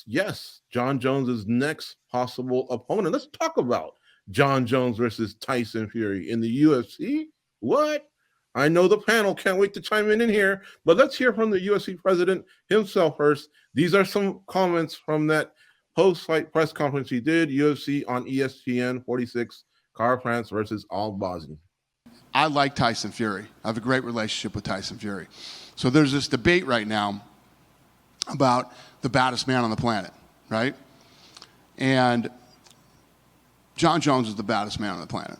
is, yes, Jon Jones's next possible opponent. Let's talk about Jon Jones versus Tyson Fury in the UFC. What? I know the panel can't wait to chime in here, but let's hear from the UFC president himself first. These are some comments from that post-fight press conference he did, UFC on ESPN 46, Kara France versus Al Bazzi. I like Tyson Fury. I have a great relationship with Tyson Fury. So there's this debate right now about the baddest man on the planet, right? And Jon Jones is the baddest man on the planet.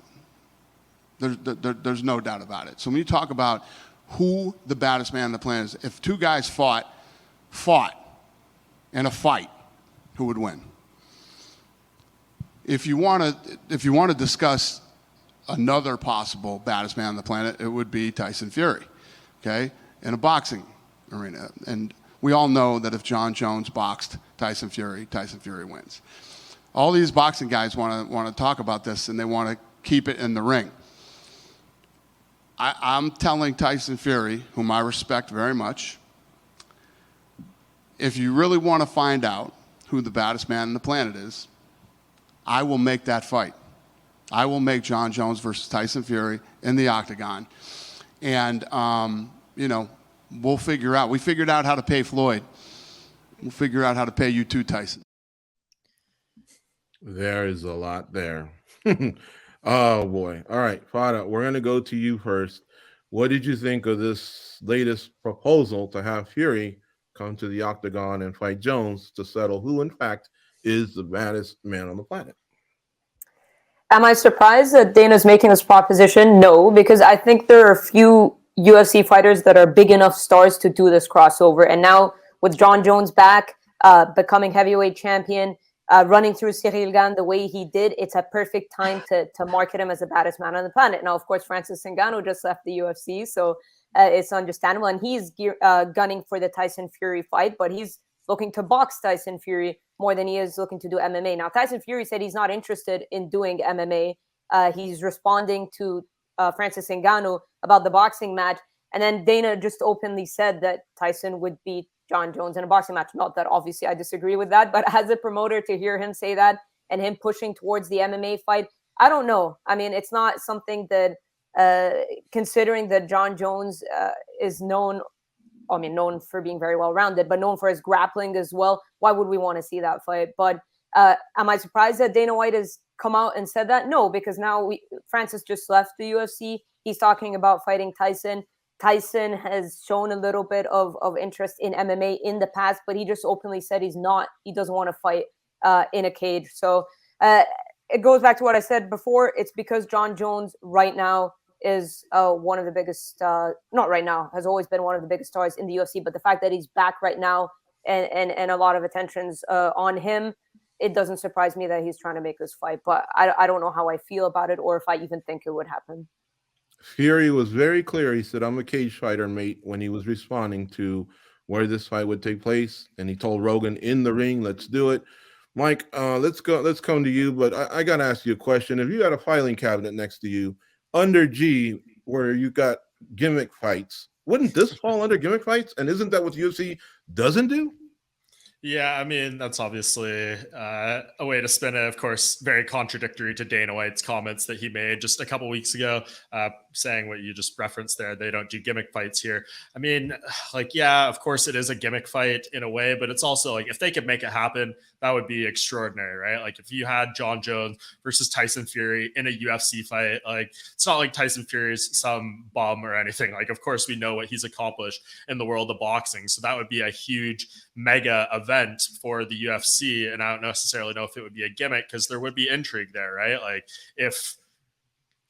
There's no doubt about it. So when you talk about who the baddest man on the planet is, if two guys fought in a fight, who would win? If you want to discuss another possible baddest man on the planet, it would be Tyson Fury, okay, in a boxing arena. And we all know that if Jon Jones boxed Tyson Fury wins. All these boxing guys want to talk about this, and they want to keep it in the ring. I'm telling Tyson Fury, whom I respect very much, if you really want to find out who the baddest man on the planet is, I will make that fight. I will make Jon Jones versus Tyson Fury in the octagon. And, we'll figure out. We figured out how to pay Floyd. We'll figure out how to pay you too, Tyson. There is a lot there. Oh, boy. All right, Farah, we're going to go to you first. What did you think of this latest proposal to have Fury come to the octagon and fight Jones to settle who, in fact, is the baddest man on the planet? Am I surprised that Dana's making this proposition? No, because I think there are a few UFC fighters that are big enough stars to do this crossover. And now with Jon Jones back, becoming heavyweight champion, running through Cyril Gane the way he did, it's a perfect time to market him as the baddest man on the planet. Now, of course, Francis Ngannou just left the UFC, so it's understandable. And he's gunning for the Tyson Fury fight, but he's looking to box Tyson Fury more than he is looking to do MMA. Now, Tyson Fury said he's not interested in doing MMA. He's responding to Francis Ngannou about the boxing match. And then Dana just openly said that Tyson would beat Jon Jones in a boxing match. Not that obviously I disagree with that, but as a promoter, to hear him say that and him pushing towards the MMA fight, I don't know. I mean, it's not something that, considering that Jon Jones is known for being very well-rounded, but known for his grappling as well. Why would we want to see that fight? But am I surprised that Dana White has come out and said that? No, because now Francis just left the UFC. He's talking about fighting Tyson. Tyson has shown a little bit of interest in MMA in the past, but he just openly said he doesn't want to fight in a cage. So it goes back to what I said before. It's because Jon Jones right now is one of the biggest, not right now, has always been one of the biggest stars in the UFC. But the fact that he's back right now and a lot of attention's on him, it doesn't surprise me that he's trying to make this fight. But I don't know how I feel about it or if I even think it would happen. Fury was very clear. He said, I'm a cage fighter, mate, when he was responding to where this fight would take place. And he told Rogan, in the ring, let's do it. Mike, let's come to you. But I got to ask you a question. If you got a filing cabinet next to you, under G, where you got gimmick fights, wouldn't this fall under gimmick fights? And isn't that what the UFC doesn't do? Yeah, I mean, that's obviously a way to spin it. Of course, very contradictory to Dana White's comments that he made just a couple weeks ago, saying what you just referenced there. They don't do gimmick fights here. I mean, yeah, of course it is a gimmick fight in a way, but it's also if they could make it happen, that would be extraordinary, right? If you had Jon Jones versus Tyson Fury in a UFC fight, it's not like Tyson Fury is some bum or anything. Of course, we know what he's accomplished in the world of boxing. So that would be a huge mega event for the UFC. And I don't necessarily know if it would be a gimmick because there would be intrigue there, right? If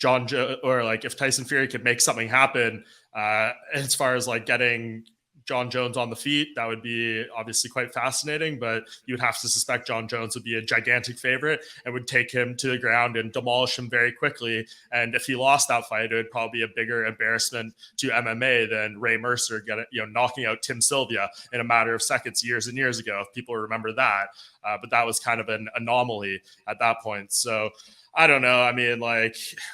if Tyson Fury could make something happen as far as getting Jon Jones on the feet, that would be obviously quite fascinating, but you'd have to suspect Jon Jones would be a gigantic favorite and would take him to the ground and demolish him very quickly. And if he lost that fight, it would probably be a bigger embarrassment to MMA than Ray Mercer knocking out Tim Sylvia in a matter of seconds years and years ago, if people remember that. But that was kind of an anomaly at that point. So I don't know. I mean,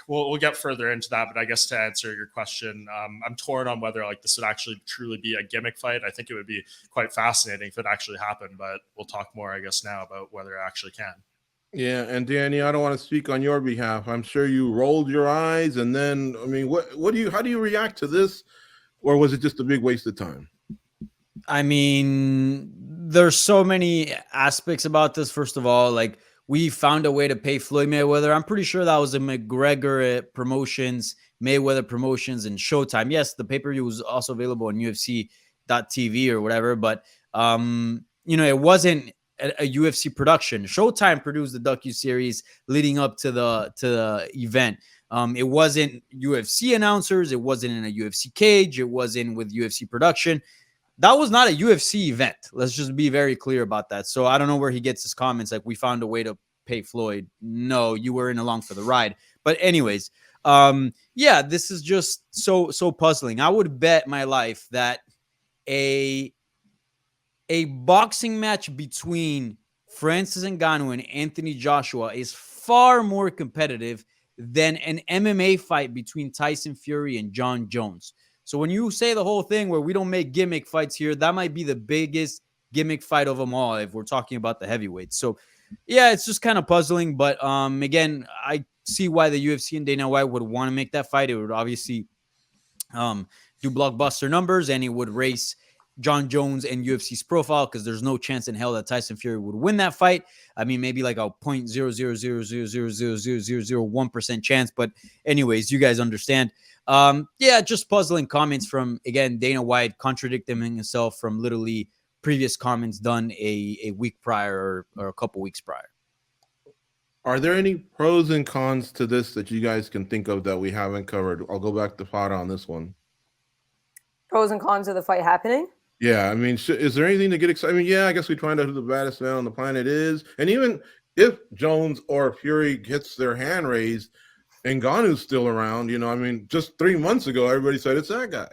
we'll get further into that, but I guess to answer your question, I'm torn on whether this would actually truly be a gimmick gimmick fight. I think it would be quite fascinating if it actually happened, but we'll talk more, I guess, now about whether it actually can. Yeah, and Danny, I don't want to speak on your behalf. I'm sure you rolled your eyes, and then I mean, how do you react to this, or was it just a big waste of time? I mean, there's so many aspects about this. First of all, like, we found a way to pay Floyd Mayweather. I'm pretty sure that was a McGregor Promotions, Mayweather Promotions, and Showtime. Yes, the pay-per-view was also available on UFC.tv or whatever, but it wasn't a UFC production. Showtime produced the docu-series leading up to the event. It wasn't UFC announcers. It wasn't in a UFC cage. It wasn't with UFC production. That was not a UFC event. Let's just be very clear about that. So I don't know where he gets his comments like, we found a way to pay Floyd. No, you were in along for the ride. But anyways, this is just so puzzling. I would bet my life that a boxing match between Francis Ngannou and Anthony Joshua is far more competitive than an MMA fight between Tyson Fury and Jon Jones. So when you say the whole thing where we don't make gimmick fights here, that might be the biggest gimmick fight of them all if we're talking about the heavyweights. So yeah, it's just kind of puzzling. But again, I see why the UFC and Dana White would want to make that fight. It would obviously do blockbuster numbers, and it would raise Jon Jones and UFC's profile, because there's no chance in hell that Tyson Fury would win that fight. I mean, maybe like a 0.000000001% chance. But anyways, you guys understand. Just puzzling comments from, again, Dana White contradicting himself from literally previous comments done a week prior or a couple weeks prior. Are there any pros and cons to this that you guys can think of that we haven't covered? I'll go back to Farah on this one. Pros and cons of the fight happening? Yeah, I mean, is there anything to get excited? I mean, yeah, I guess we find out who the baddest man on the planet is. And even if Jones or Fury gets their hand raised, Ngannou's still around, I mean, just 3 months ago, everybody said it's that guy.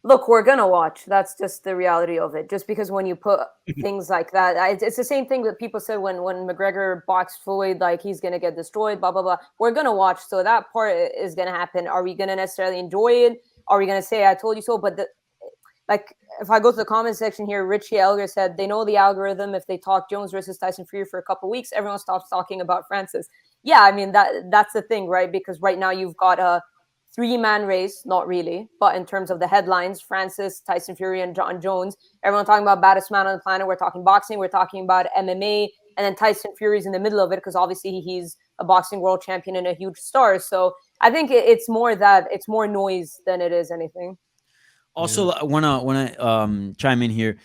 Look, we're going to watch. That's just the reality of it. Just because when you put things like that, it's the same thing that people said when McGregor boxed Floyd, like he's going to get destroyed, blah, blah, blah. We're going to watch. So that part is going to happen. Are we going to necessarily enjoy it? Are we going to say, I told you so? But if I go to the comment section here, Richie Elger said they know the algorithm. If they talk Jones versus Tyson Fury for a couple of weeks, everyone stops talking about Francis. Yeah, I mean, that's the thing, right? Because right now you've got a 3-man race, not really, but in terms of the headlines, Francis, Tyson Fury, and Jon Jones, everyone talking about baddest man on the planet. We're talking boxing, we're talking about MMA, and then Tyson Fury's in the middle of it because obviously he's a boxing world champion and a huge star. So I think it's more noise than it is anything. Also, I want to chime in here.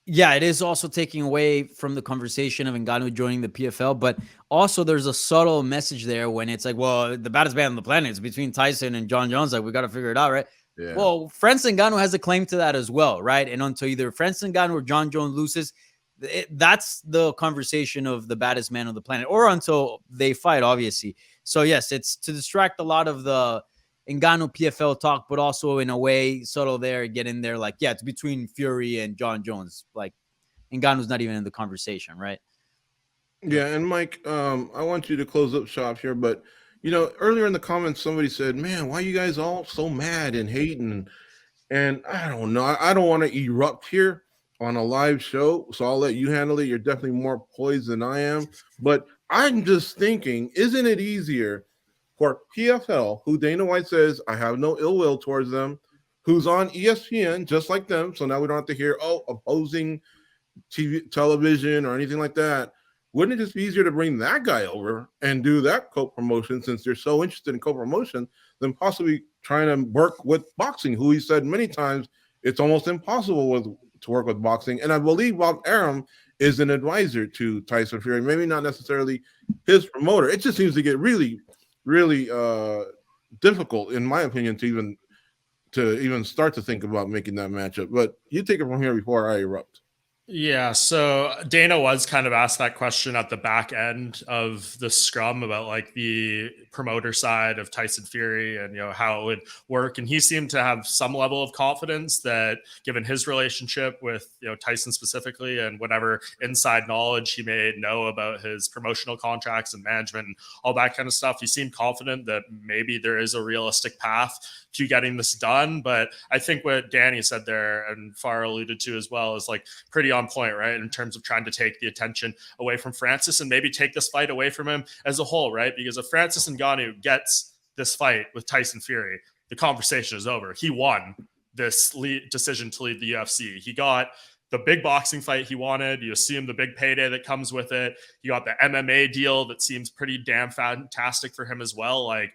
It is also taking away from the conversation of Ngannou joining the PFL, but also there's a subtle message there when it's like, well, the baddest man on the planet is between Tyson and Jon Jones. Like, we got to figure it out, right? Yeah. Well, Francis Ngannou has a claim to that as well, right? And until either Francis Ngannou or Jon Jones loses, that's the conversation of the baddest man on the planet, or until they fight, obviously. So yes, it's to distract a lot of the Ngannou PFL talk, but also in a way subtle there, get in there like, yeah, it's between Fury and Jon Jones. Like, Ngannou's not even in the conversation, right? Yeah, and Mike, I want you to close up shop here, but earlier in the comments, somebody said, man, why are you guys all so mad and hating? And I don't know. I don't want to erupt here on a live show, so I'll let you handle it. You're definitely more poised than I am. But I'm just thinking, isn't it easier for PFL, who Dana White says, I have no ill will towards them, who's on ESPN just like them, so now we don't have to hear, opposing television or anything like that. Wouldn't it just be easier to bring that guy over and do that co-promotion, since they're so interested in co-promotion, than possibly trying to work with boxing, who he said many times it's almost impossible to work with boxing. And I believe Bob Arum is an advisor to Tyson Fury, maybe not necessarily his promoter. It just seems to get really, really difficult, in my opinion, to even start to think about making that matchup. But you take it from here before I erupt. Yeah, so Dana was kind of asked that question at the back end of the scrum about like the promoter side of Tyson Fury and how it would work, and he seemed to have some level of confidence that given his relationship with Tyson specifically and whatever inside knowledge he may know about his promotional contracts and management and all that kind of stuff, he seemed confident that maybe there is a realistic path to getting this done. But I think what Danny said there and Farah alluded to as well is like pretty on point, right? In terms of trying to take the attention away from Francis and maybe take this fight away from him as a whole, right? Because if Francis Ngannou gets this fight with Tyson Fury, the conversation is over. He won this decision to leave the UFC. He got the big boxing fight he wanted. You assume the big payday that comes with it. You got the MMA deal that seems pretty damn fantastic for him as well. Like,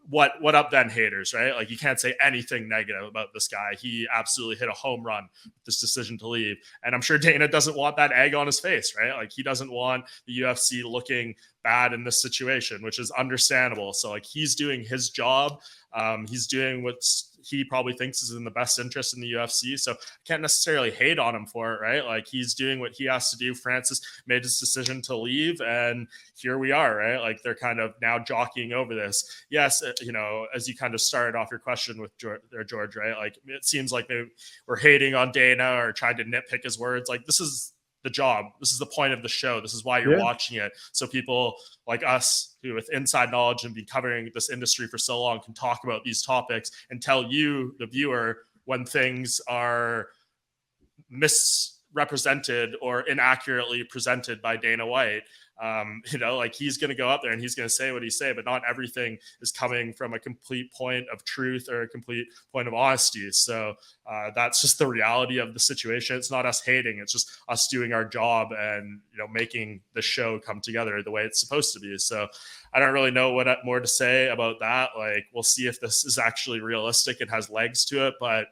what up then, haters, right? Like, you can't say anything negative about this guy. He absolutely hit a home run with this decision to leave. And I'm sure Dana doesn't want that egg on his face, right? Like, he doesn't want the UFC looking bad in this situation, which is understandable. So like, he's doing his job. He's doing what's he probably thinks is in the best interest in the UFC. So I can't necessarily hate on him for it, right? Like, he's doing what he has to do. Francis made his decision to leave, and here we are, right? Like, they're kind of now jockeying over this. Yes, as you kind of started off your question with George, right? Like, it seems like maybe we're hating on Dana or trying to nitpick his words. Like, this is the job. This is the point of the show. This is why you're watching it. So people like us who with inside knowledge and been covering this industry for so long can talk about these topics and tell you, the viewer, when things are misrepresented or inaccurately presented by Dana White. Like, he's going to go up there and he's going to say what he say, but not everything is coming from a complete point of truth or a complete point of honesty. So that's just the reality of the situation. It's not us hating. It's just us doing our job and, making the show come together the way it's supposed to be. So I don't really know what more to say about that. Like, we'll see if this is actually realistic and has legs to it. But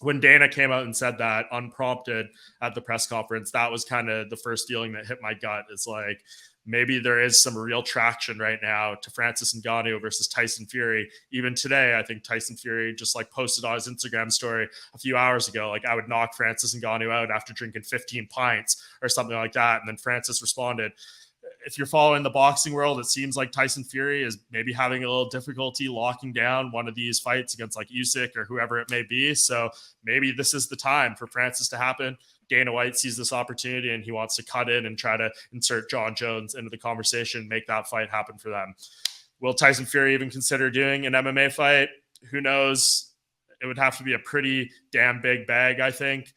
when Dana came out and said that unprompted at the press conference, that was kind of the first feeling that hit my gut. It's like, maybe there is some real traction right now to Francis Ngannou versus Tyson Fury. Even today, I think Tyson Fury just like posted on his Instagram story a few hours ago, like, I would knock Francis Ngannou out after drinking 15 pints or something like that. And then Francis responded, if you're following the boxing world, it seems like Tyson Fury is maybe having a little difficulty locking down one of these fights against like Usyk or whoever it may be. So maybe this is the time for Francis to happen. Dana White sees this opportunity and he wants to cut in and try to insert Jon Jones into the conversation, make that fight happen for them. Will Tyson Fury even consider doing an MMA fight? Who knows? It would have to be a pretty damn big bag, I think.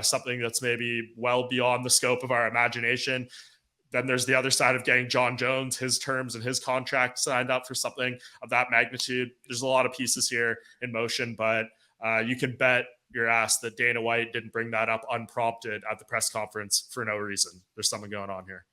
Something that's maybe well beyond the scope of our imagination. Then there's the other side of getting Jon Jones, his terms and his contract signed up for something of that magnitude. There's a lot of pieces here in motion, but you can bet your ass that Dana White didn't bring that up unprompted at the press conference for no reason. There's something going on here.